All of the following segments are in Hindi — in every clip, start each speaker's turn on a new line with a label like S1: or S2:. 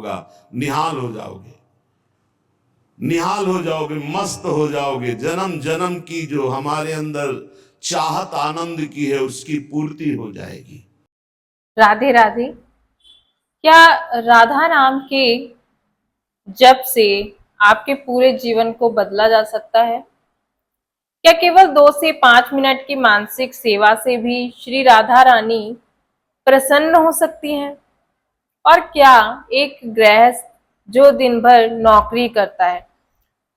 S1: होगा, निहाल हो जाओगे, निहाल हो जाओगे, मस्त हो जाओगे। जन्म जन्म की जो हमारे अंदर चाहत आनंद की है उसकी पूर्ति हो जाएगी।
S2: राधे राधे। क्या राधा नाम के जप से आपके पूरे जीवन को बदला जा सकता है? क्या केवल 2 से 5 मिनट की मानसिक सेवा से भी श्री राधा रानी प्रसन्न हो सकती हैं? और क्या एक गृहस्थ जो दिन भर नौकरी करता है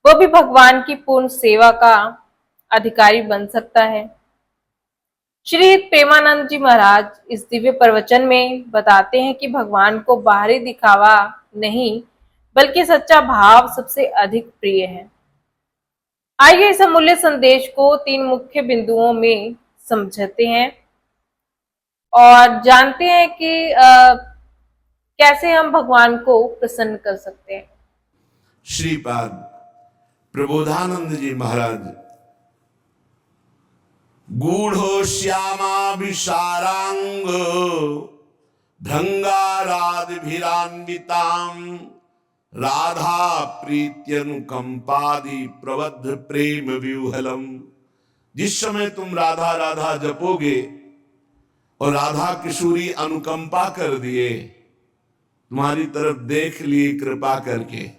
S2: वो भी भगवान की पूर्ण सेवा का अधिकारी बन सकता है? श्री प्रेमानंद जी महाराज इस दिव्य प्रवचन में बताते हैं कि भगवान को बाहरी दिखावा नहीं बल्कि सच्चा भाव सबसे अधिक प्रिय है। आइए इस अमूल्य संदेश को 3 मुख्य बिंदुओं में समझते हैं और जानते हैं कि कैसे हम भगवान को प्रसन्न कर सकते हैं।
S1: श्रीपाद प्रबोधानंद जी महाराज गूढ़ो श्यामा विशारांग भृंगारादिभिरान्वितां राधा प्रीत्यनुकंपादि प्रबद्ध प्रेम व्यूहलम। जिस समय तुम राधा राधा जपोगे और राधा किशोरी अनुकंपा कर दिए, तुम्हारी तरफ देख लिए कृपा करके,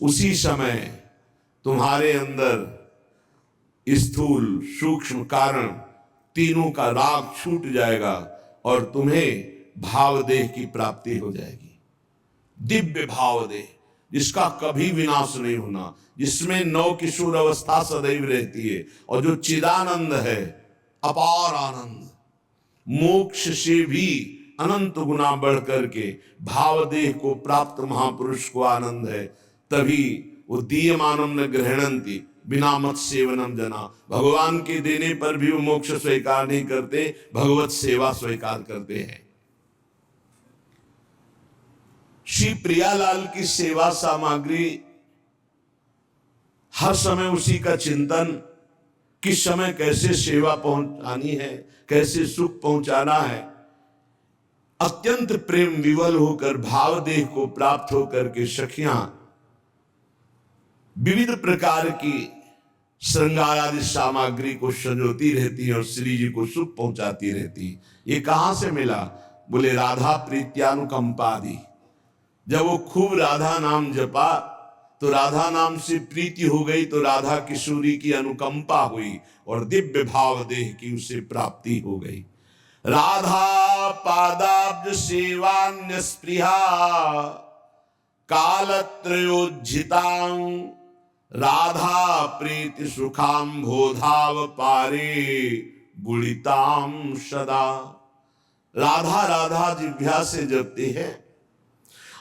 S1: उसी समय तुम्हारे अंदर स्थूल सूक्ष्म कारण तीनों का राग छूट जाएगा और तुम्हें भावदेह की प्राप्ति हो जाएगी। दिव्य भावदेह जिसका कभी विनाश नहीं होना, जिसमें नव किशोर अवस्था सदैव रहती है और जो चिदानंद है, अपार आनंद, मोक्ष से भी अनंत गुना बढ़ करके भावदेह को प्राप्त महापुरुष को आनंद है। तभी वो दीयमानम न ग्रहणंती बिना मत सेवनम जना, भगवान के देने पर भी वो मोक्ष स्वीकार नहीं करते, भगवत सेवा स्वीकार करते हैं। श्री प्रियालाल की सेवा सामग्री हर समय उसी का चिंतन, किस समय कैसे सेवा पहुंचानी है, कैसे सुख पहुंचाना है। अत्यंत प्रेम विवल होकर भावदेह को प्राप्त होकर के सखियां विविध प्रकार की श्रृंगार आदि सामग्री को संजोती रहती है और श्री जी को सुख पहुंचाती रहती। ये कहां से मिला? बोले राधा प्रीत्यानुकंपादि। जब वो खूब राधा नाम जपा तो राधा नाम से प्रीति हो गई, तो राधा किशोरी की अनुकंपा हुई और दिव्य भाव देह की उसे प्राप्ति हो गई। राधा पादाब्ज सेवान्य स्पृहा कालत्रयोज्झितां राधा प्रीति सुखाम बोधाव पारे गुणिताम सदा। राधा राधा जिह्वा से जपते हैं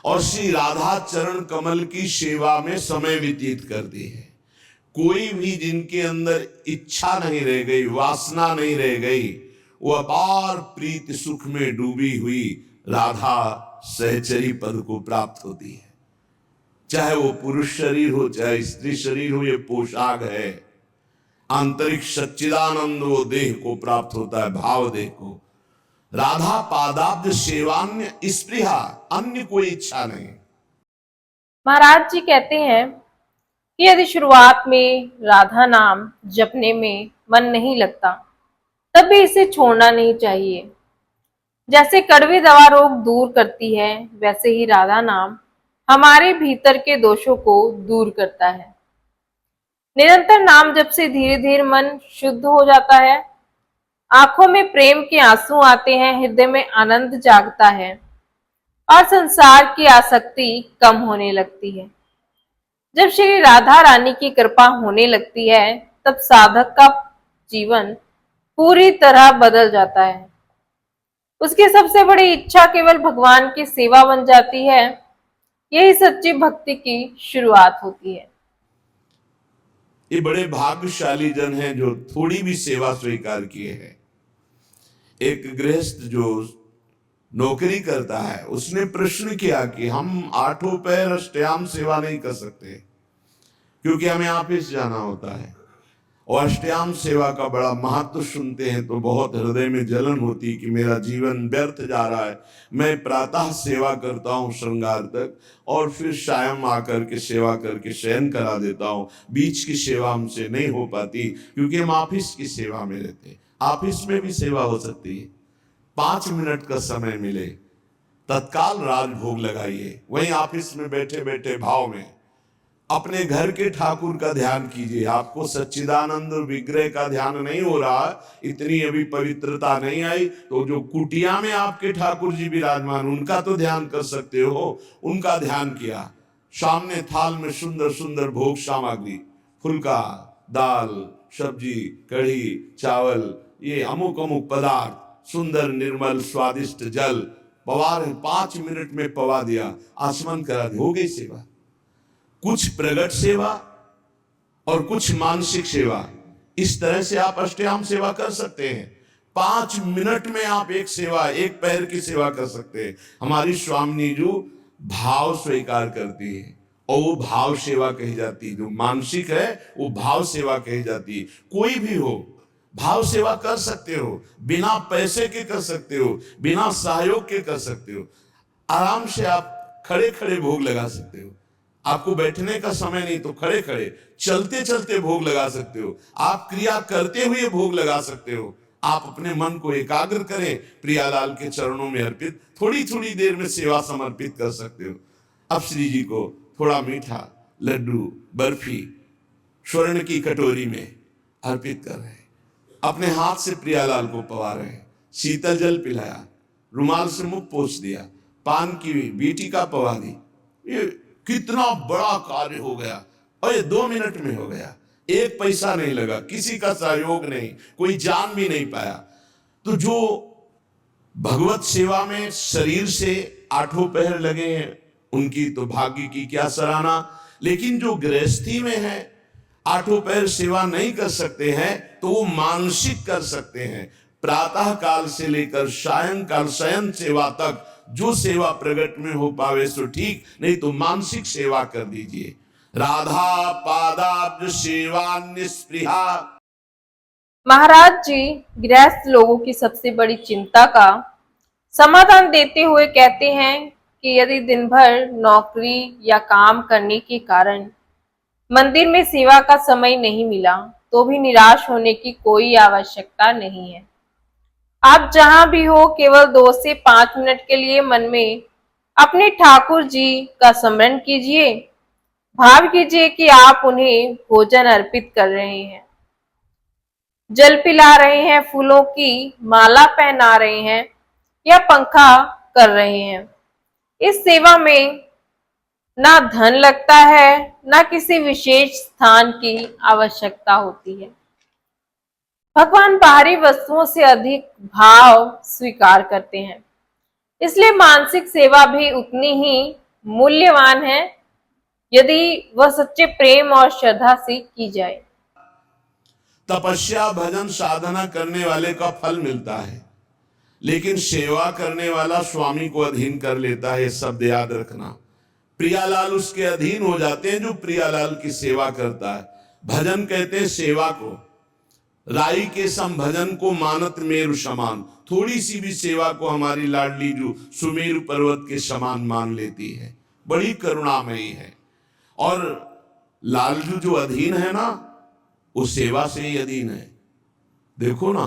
S1: और श्री राधा चरण कमल की सेवा में समय व्यतीत करते हैं। कोई भी जिनके अंदर इच्छा नहीं रह गई, वासना नहीं रह गई, वो अपार प्रीति सुख में डूबी हुई राधा सहचरी पद को प्राप्त होती है। चाहे वो पुरुष शरीर हो चाहे स्त्री शरीर हो, ये पोशाक है। आंतरिक सच्चिदानंद वो देह को प्राप्त होता है, भाव देह को। राधा पादाब्ज सेवान्य स्पृहा, अन्य कोई इच्छा नहीं।
S2: महाराज जी कहते हैं कि यदि शुरुआत में राधा नाम जपने में मन नहीं लगता तब भी इसे छोड़ना नहीं चाहिए। जैसे कड़वी दवा रोग दूर करती है, वैसे ही राधा नाम हमारे भीतर के दोषों को दूर करता है। निरंतर नाम जप से धीरे धीरे मन शुद्ध हो जाता है, आंखों में प्रेम के आंसू आते हैं, हृदय में आनंद जागता है और संसार की आसक्ति कम होने लगती है। जब श्री राधा रानी की कृपा होने लगती है तब साधक का जीवन पूरी तरह बदल जाता है। उसकी सबसे बड़ी इच्छा केवल भगवान की सेवा बन जाती है। यही सच्ची भक्ति की शुरुआत होती है।
S1: ये बड़े भाग्यशाली जन हैं जो थोड़ी भी सेवा स्वीकार किए हैं। एक गृहस्थ जो नौकरी करता है, उसने प्रश्न किया कि हम 8 पैर अष्टयाम सेवा नहीं कर सकते क्योंकि हमें ऑफिस जाना होता है और अष्टयाम सेवा का बड़ा महत्व सुनते हैं तो बहुत हृदय में जलन होती है कि मेरा जीवन व्यर्थ जा रहा है। मैं प्रातः सेवा करता हूँ श्रृंगार तक और फिर सायं आकर के सेवा करके शयन करा देता हूँ। बीच की सेवा हमसे नहीं हो पाती क्योंकि हम ऑफिस की सेवा में रहते हैं। ऑफिस में भी सेवा हो सकती है। 5 मिनट का समय मिले तत्काल राजभोग लगाइए। वहीं ऑफिस में बैठे बैठे भाव में अपने घर के ठाकुर का ध्यान कीजिए। आपको सच्चिदानंद विग्रह का ध्यान नहीं हो रहा, इतनी अभी पवित्रता नहीं आई, तो जो कुटिया में आपके ठाकुर जी विराजमान उनका तो ध्यान कर सकते हो। उनका ध्यान किया, सामने थाल में सुंदर सुंदर भोग सामग्री, फुल्का, दाल, सब्जी, कढ़ी, चावल, ये अमुक अमुक पदार्थ, सुंदर निर्मल स्वादिष्ट जल पवा रहे। 5 मिनट में पवा दिया, आसमन करा दी, हो गई सेवा। कुछ प्रगट सेवा और कुछ मानसिक सेवा, इस तरह से आप अष्टयाम सेवा कर सकते हैं। 5 मिनट में आप एक सेवा, एक पैर की सेवा कर सकते हैं। हमारी स्वामिनी जो भाव स्वीकार करती है और वो भाव सेवा कही जाती है। जो मानसिक है वो भाव सेवा कही जाती है। कोई भी हो भाव सेवा कर सकते हो, बिना पैसे के कर सकते हो, बिना सहयोग के कर सकते हो। आराम से आप खड़े खड़े भोग लगा सकते हो। आपको बैठने का समय नहीं तो खड़े खड़े चलते चलते भोग लगा सकते हो। आप क्रिया करते हुए भोग लगा सकते हो। आप अपने मन को एकाग्र करें, प्रियालाल के चरणों में अर्पित थोड़ी थोड़ी देर में सेवा समर्पित कर सकते हो। अब श्री जी को थोड़ा मीठा, लड्डू, बर्फी स्वर्ण की कटोरी में अर्पित कर रहे हैं। अपने हाथ से प्रियालाल को पवा रहे हैं। शीतल जल पिलाया, रुमाल से मुख पोंछ दिया, पान की बीटी का पवा दी। ये कितना बड़ा कार्य हो गया और ये 2 मिनट में हो गया। एक पैसा नहीं लगा, किसी का सहयोग नहीं, कोई जान भी नहीं पाया। तो जो भगवत सेवा में शरीर से 8 पहर लगे हैं उनकी तो भाग्य की क्या सराहना। लेकिन जो गृहस्थी में है 8 पहर सेवा नहीं कर सकते हैं तो वो मानसिक कर सकते हैं। प्रातः काल से लेकर सायंकाल शयन सेवा तक जो सेवा प्रगट में हो पावे सो ठीक, नहीं तो मानसिक सेवा कर दीजिए। राधा पादाब्ज सेवा निस्पृहा।
S2: महाराज जी गृहस्थ लोगों की सबसे बड़ी चिंता का समाधान देते हुए कहते हैं कि यदि दिन भर नौकरी या काम करने के कारण मंदिर में सेवा का समय नहीं मिला तो भी निराश होने की कोई आवश्यकता नहीं है। आप जहां भी हो केवल 2 से 5 मिनट के लिए मन में अपने ठाकुर जी का स्मरण कीजिए। भाव कीजिए कि आप उन्हें भोजन अर्पित कर रहे हैं, जल पिला रहे हैं, फूलों की माला पहना रहे हैं या पंखा कर रहे हैं। इस सेवा में ना धन लगता है, ना किसी विशेष स्थान की आवश्यकता होती है। भगवान बाहरी वस्तुओं से अधिक भाव स्वीकार करते हैं, इसलिए मानसिक सेवा भी उतनी ही मूल्यवान है यदि वह सच्चे प्रेम और श्रद्धा से की जाए।
S1: तपस्या भजन साधना करने वाले का फल मिलता है, लेकिन सेवा करने वाला स्वामी को अधीन कर लेता है। शब्द याद रखना। प्रियालाल उसके अधीन हो जाते हैं जो प्रियालाल की सेवा करता है। भजन कहते हैं सेवा को। राई के सम भजन को मानत मेरु समान। थोड़ी सी भी सेवा को हमारी लाडली जो सुमेरु पर्वत के समान मान लेती है, बड़ी करुणामयी है। और लालजू जो अधीन है ना, वो सेवा से ही अधीन है। देखो ना,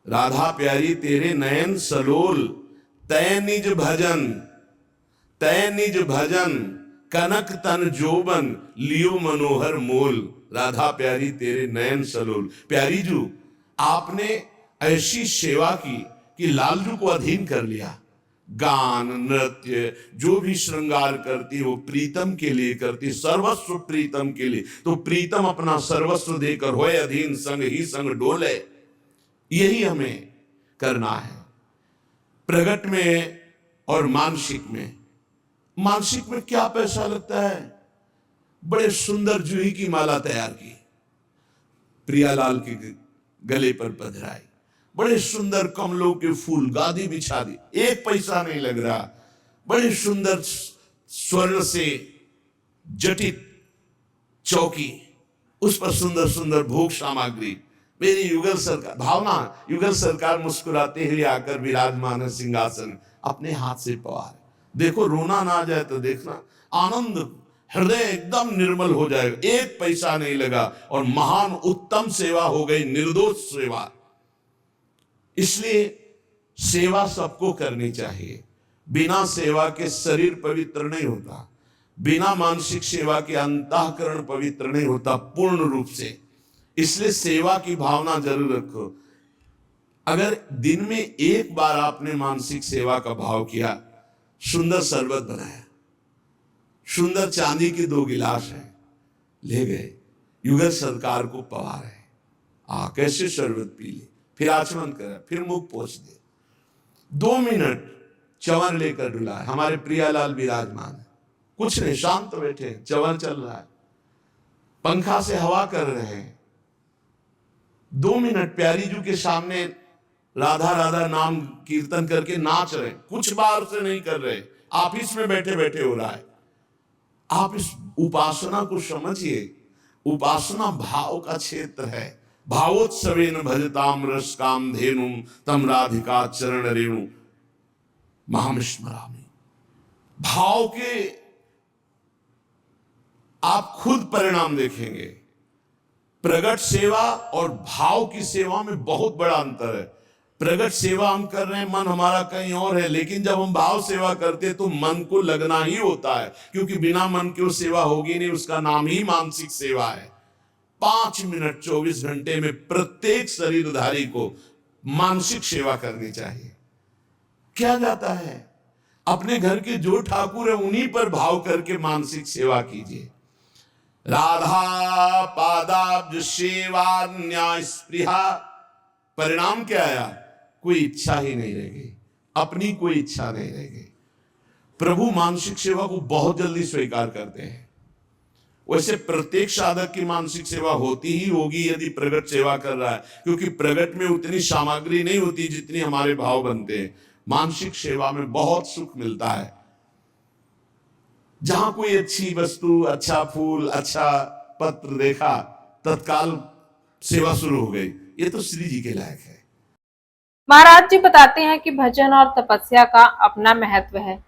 S1: राधा प्यारी तेरे नयन सलोल, तय निज भजन, तय निज भजन, कनक तन जोबन, लियो मनोहर मोल। राधा प्यारी तेरे नयन सलोल। प्यारी जू आपने ऐसी सेवा की कि लालजू को अधीन कर लिया। गान नृत्य जो भी श्रृंगार करती वो प्रीतम के लिए करती, सर्वस्व प्रीतम के लिए। तो प्रीतम अपना सर्वस्व देकर होए अधीन, संग ही संग डोले। यही हमें करना है प्रगट में और मानसिक में। मानसिक में क्या पैसा लगता है? बड़े सुंदर जूही की माला तैयार की, प्रियालाल के गले पर पधराई। बड़े सुंदर कमलों के फूल गादी बिछा दी, एक पैसा नहीं लग रहा। बड़े सुंदर स्वर्ण से जटित चौकी, उस पर सुंदर सुंदर भोग सामग्री। मेरी युगल सरकार भावना, युगल सरकार मुस्कुराते हुए आकर विराजमान है सिंहासन, अपने हाथ से पवार। देखो रोना ना आ जाए तो देखना, आनंद हृदय एकदम निर्मल हो जाएगा, एक पैसा नहीं लगा और महान उत्तम सेवा हो गई, निर्दोष सेवा। इसलिए सेवा सबको करनी चाहिए। बिना सेवा के शरीर पवित्र नहीं होता, बिना मानसिक सेवा के अंतःकरण पवित्र नहीं होता पूर्ण रूप से। इसलिए सेवा की भावना जरूर रखो। अगर दिन में एक बार आपने मानसिक सेवा का भाव किया, सुंदर शरबत बनाया, सुंदर चांदी के 2 गिलास है, ले गए, युगल सरकार को पवा रहे, कैसे शरबत पी ली, फिर आचमन करा, फिर मुख पोंछ दे, 2 मिनट चवन लेकर डुलाए। हमारे प्रियालाल विराजमान है, कुछ नहीं, शांत बैठे, चवन चल रहा है, पंखा से हवा कर रहे हैं, 2 मिनट प्यारी जू के सामने राधा राधा नाम कीर्तन करके नाच रहे, कुछ बार से नहीं कर रहे, ऑफिस में बैठे बैठे हो रहा है। आप इस उपासना को समझिए, उपासना भाव का क्षेत्र है। भावोत्सवेन भजताम रस काम धेनु तम राधिका चरण रेणु महामिस्मरामि। भाव के आप खुद परिणाम देखेंगे। प्रगट सेवा और भाव की सेवा में बहुत बड़ा अंतर है। प्रगट सेवा हम कर रहे हैं, मन हमारा कहीं और है, लेकिन जब हम भाव सेवा करते हैं तो मन को लगना ही होता है, क्योंकि बिना मन के वो सेवा होगी नहीं, उसका नाम ही मानसिक सेवा है। 5 मिनट 24 घंटे में प्रत्येक शरीरधारी को मानसिक सेवा करनी चाहिए। क्या जाता है, अपने घर के जो ठाकुर है उन्हीं पर भाव करके मानसिक सेवा कीजिए। राधा पादाब्ज सेवा न्याय स्पृहा, परिणाम क्या आया, कोई इच्छा ही नहीं रह गई, अपनी कोई इच्छा नहीं रह गई। प्रभु मानसिक सेवा को बहुत जल्दी स्वीकार करते हैं। वैसे प्रत्येक साधक की मानसिक सेवा होती ही होगी यदि प्रगट सेवा कर रहा है, क्योंकि प्रगट में उतनी सामग्री नहीं होती जितनी हमारे भाव बनते हैं। मानसिक सेवा में बहुत सुख मिलता है। जहां कोई अच्छी वस्तु, अच्छा फूल, अच्छा पत्र देखा, तत्काल सेवा शुरू हो गई। ये तो श्री जी के लायक है।
S2: महाराज जी बताते हैं कि भजन और तपस्या का अपना महत्व है,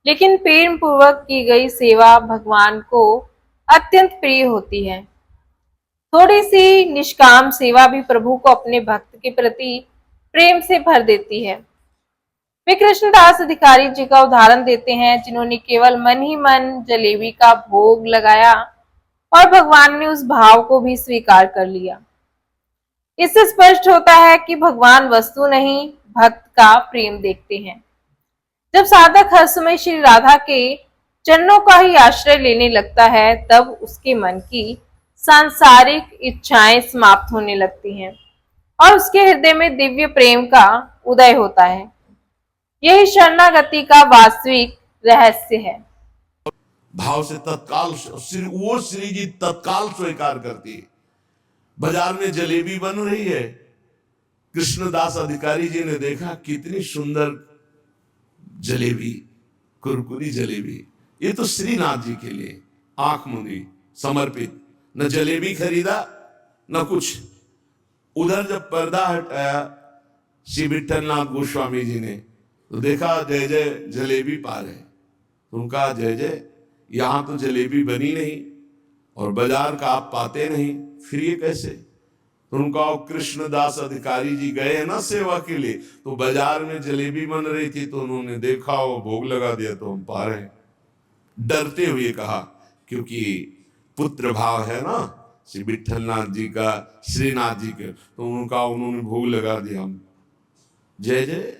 S2: लेकिन प्रेम पूर्वक की गई सेवा भगवान को अत्यंत प्रिय होती है। थोड़ी सी निष्काम सेवा भी प्रभु को अपने भक्त के प्रति प्रेम से भर देती है। वे कृष्णदास अधिकारी जी का उदाहरण देते हैं, जिन्होंने केवल मन ही मन जलेबी का भोग लगाया और भगवान ने उस भाव को भी स्वीकार कर लिया। इससे स्पष्ट होता है कि भगवान वस्तु नहीं, भक्त का प्रेम देखते हैं। जब साधक हर समय श्री राधा के चरणों का ही आश्रय लेने लगता है, तब उसके मन की सांसारिक इच्छाएं समाप्त होने लगती हैं और उसके हृदय में दिव्य प्रेम का उदय होता है। यही शरणागति का वास्तविक रहस्य है।
S1: भाव से तत्काल वो श्री जी तत्काल स्वीकार करती है। बाजार में जलेबी बन रही है, कृष्णदास अधिकारी जी ने देखा कितनी सुंदर जलेबी, कुरकुरी जलेबी, ये तो श्रीनाथ जी के लिए आंख मूंदी समर्पित। न जलेबी खरीदा न कुछ। उधर जब पर्दा हटाया श्री विठलनाथ गोस्वामी जी ने, तो देखा जय जय जलेबी पा रहे। उनका जय जय, यहां तो जलेबी बनी नहीं और बाजार का आप पाते नहीं, फिर ये कैसे? तो उनका कृष्णदास अधिकारी जी गए ना सेवा के लिए, तो बाजार में जलेबी बन रही थी, तो उन्होंने देखा वो भोग लगा दिया, तो हम पा रहे हैं। डरते हुए कहा, क्योंकि पुत्र भाव है ना श्री विठलनाथ जी का, श्रीनाथ जी के, तो उनका उन्होंने भोग लगा दिया। हम जय जय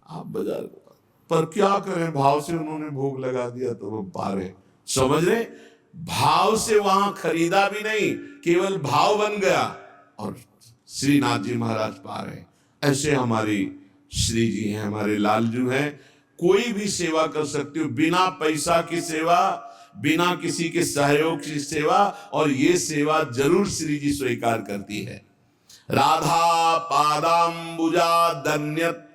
S1: आप बाजार पर क्या करें, भाव से उन्होंने भोग लगा दिया तो वो पा रहे। समझ रहे, भाव से वहां खरीदा भी नहीं, केवल भाव बन गया और श्रीनाथ जी महाराज पा रहे। ऐसे हमारी श्री जी हैं, हमारे लालजू हैं। कोई भी सेवा कर सकते हो, बिना पैसा की सेवा, बिना किसी के सहयोग की सेवा, और ये सेवा जरूर श्री जी स्वीकार करती है। राधा पादाम्बुजा दन्यत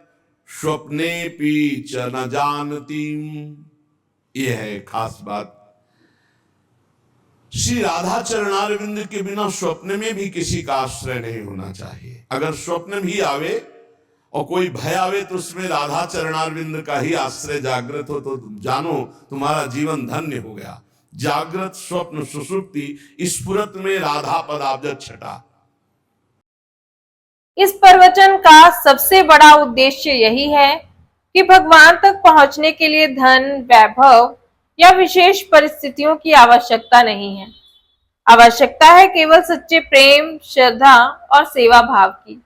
S1: स्वप्ने पी च न जानती, यह है खास बात। श्री राधा चरणारविंद के बिना स्वप्न में भी किसी का आश्रय नहीं होना चाहिए। अगर स्वप्न भी आवे और कोई भय आवे तो उसमें राधा चरणारविंद का ही आश्रय जागृत हो तो जानो तुम्हारा जीवन धन्य हो गया। जागृत स्वप्न सुषुप्ति स्फुरत में राधा पदाब्ज छटा।
S2: इस प्रवचन का सबसे बड़ा उद्देश्य यही है कि भगवान तक पहुंचने के लिए धन, वैभव या विशेष परिस्थितियों की आवश्यकता नहीं है। आवश्यकता है केवल सच्चे प्रेम, श्रद्धा और सेवा भाव की।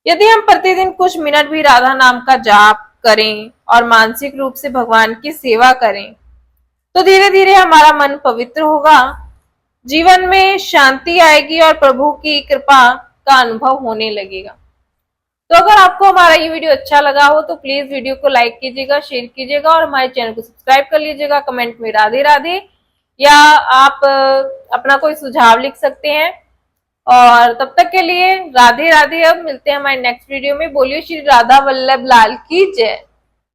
S2: यदि हम प्रतिदिन कुछ मिनट भी राधा नाम का जाप करें और मानसिक रूप से भगवान की सेवा करें तो धीरे धीरे हमारा मन पवित्र होगा, जीवन में शांति आएगी और प्रभु की कृपा का अनुभव होने लगेगा। तो अगर आपको हमारा ये वीडियो अच्छा लगा हो तो प्लीज वीडियो को लाइक कीजिएगा, शेयर कीजिएगा और हमारे चैनल को सब्सक्राइब कर लीजिएगा। कमेंट में राधे राधे या आप अपना कोई सुझाव लिख सकते हैं। और तब तक के लिए राधे राधे। अब मिलते हैं हमारे नेक्स्ट वीडियो में। बोलिए श्री राधा वल्लभ लाल की जय।